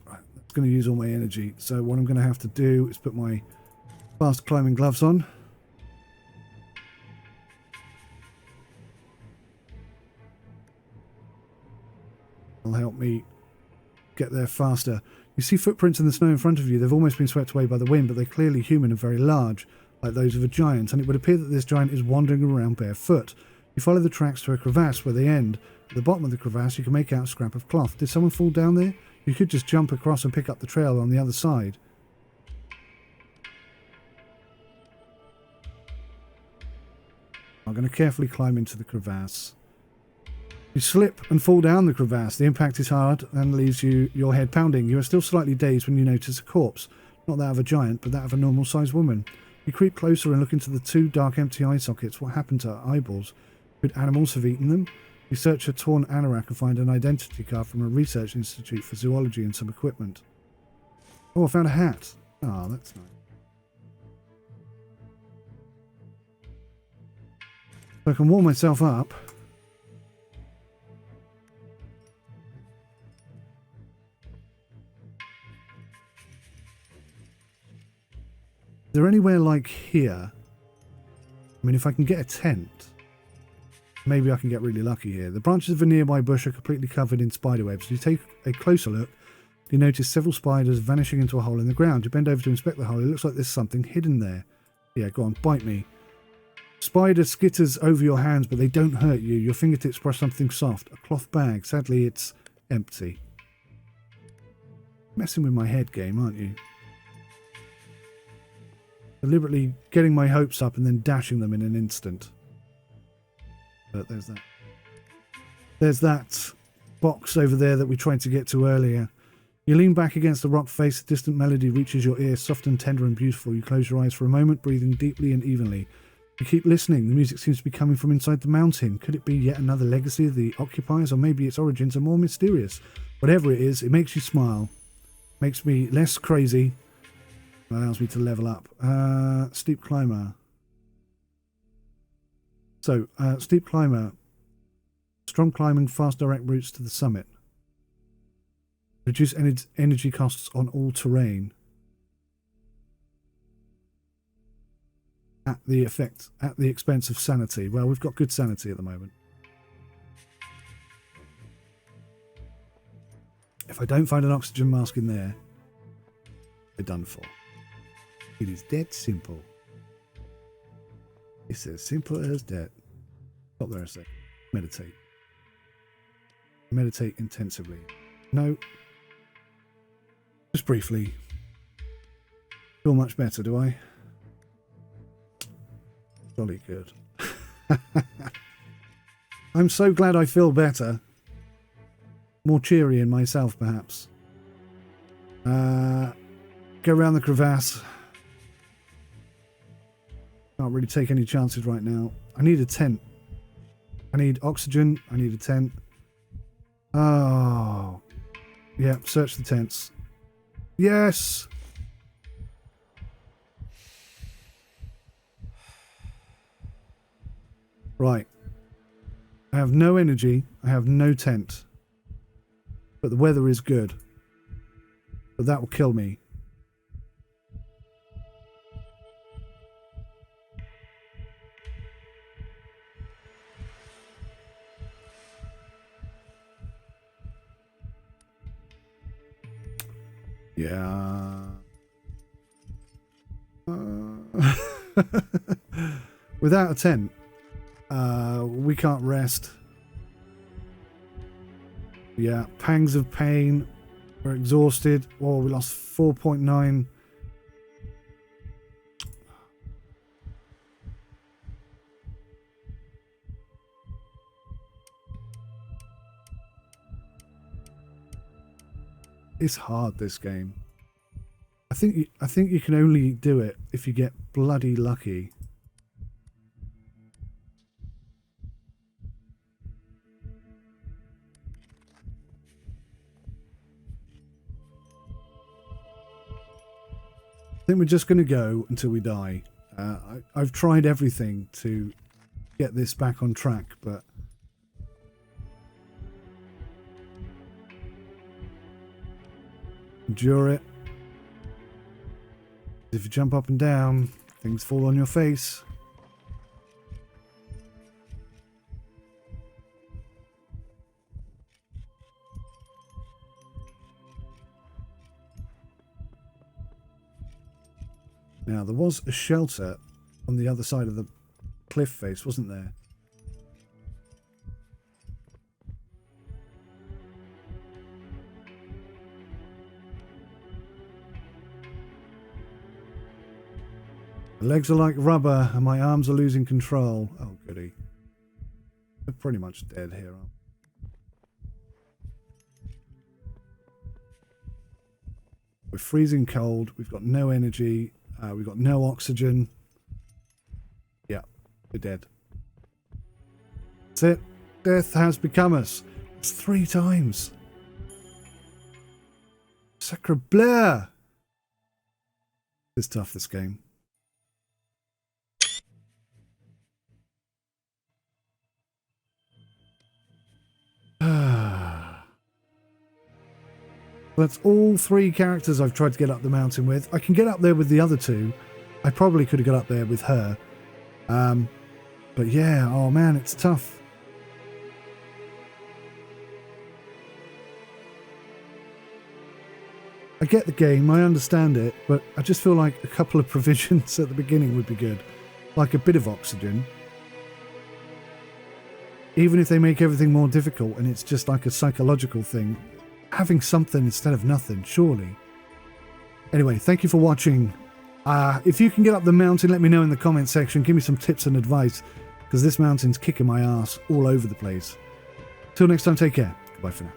Right, that's going to use all my energy. So what I'm going to have to do is put my fast climbing gloves on. It'll help me get there faster. You see footprints in the snow in front of you. They've almost been swept away by the wind, but they're clearly human and very large, like those of a giant, and it would appear that this giant is wandering around barefoot. You follow the tracks to a crevasse where they end. At the bottom of the crevasse, you can make out a scrap of cloth. Did someone fall down there? You could just jump across and pick up the trail on the other side. I'm going to carefully climb into the crevasse. You slip and fall down the crevasse. The impact is hard and leaves your head pounding. You are still slightly dazed when you notice a corpse. Not that of a giant, but that of a normal-sized woman. You creep closer and look into the 2 dark empty eye sockets. What happened to her eyeballs? Could animals have eaten them? You search a torn anorak and find an identity card from a research institute for zoology and some equipment. Oh, I found a hat. Oh, that's nice. So I can warm myself up. Is there anywhere like here? I mean, if I can get a tent, maybe I can get really lucky here. The branches of a nearby bush are completely covered in spider webs. You take a closer look. You notice several spiders vanishing into a hole in the ground. You bend over to inspect the hole. It looks like there's something hidden there. Yeah, go on, bite me. Spider skitters over your hands, but they don't hurt you. Your fingertips brush something soft. A cloth bag. Sadly, it's empty. Messing with my head game, aren't you? Deliberately getting my hopes up and then dashing them in an instant. But there's that. There's that box over there that we tried to get to earlier. You lean back against the rock face. A distant melody reaches your ear, soft and tender and beautiful. You close your eyes for a moment, breathing deeply and evenly. You keep listening. The music seems to be coming from inside the mountain. Could it be yet another legacy of the occupiers, or maybe its origins are more mysterious? Whatever it is, it makes you smile. Makes me less crazy. Allows me to level up. Steep climber. So, steep climber. Strong climbing, fast direct routes to the summit. Reduce energy costs on all terrain. At the expense of sanity. Well, we've got good sanity at the moment. If I don't find an oxygen mask in there, we're done for. It is dead simple. It's as simple as that. Stop there a sec. Meditate. Meditate intensively. No. Just briefly. Feel much better, do I? Jolly good. I'm so glad I feel better. More cheery in myself, perhaps. Go around the crevasse. Can't really take any chances right now. I need a tent. I need oxygen. I need a tent. Oh. Yeah, search the tents. Yes! Right. I have no energy. I have no tent. But the weather is good. But that will kill me. Yeah. Without a tent, we can't rest. Yeah, pangs of pain. We're exhausted. Oh, we lost 4.9. It's hard, this game. I think you can only do it if you get bloody lucky. I think we're just going to go until we die. I've tried everything to get this back on track, but endure it. If you jump up and down, things fall on your face. Now, there was a shelter on the other side of the cliff face, wasn't there? The legs are like rubber and my arms are losing control. Oh, goody. We're pretty much dead here, aren't we? We're freezing cold. We've got no energy. We've got no oxygen. Yeah, we're dead. That's it. Death has become us. It's 3 times. Sacre bleu. It's tough, this game. That's all 3 characters I've tried to get up the mountain with. I can get up there with the other 2. I probably could have got up there with her. But yeah, oh man, it's tough. I get the game, I understand it, but I just feel like a couple of provisions at the beginning would be good. Like a bit of oxygen. Even if they make everything more difficult and it's just like a psychological thing, having something instead of nothing, surely. Anyway, thank you for watching. If you can get up the mountain, let me know in the comment section. Give me some tips and advice, because this mountain's kicking my ass all over the place. Till next time, take care. Goodbye for now.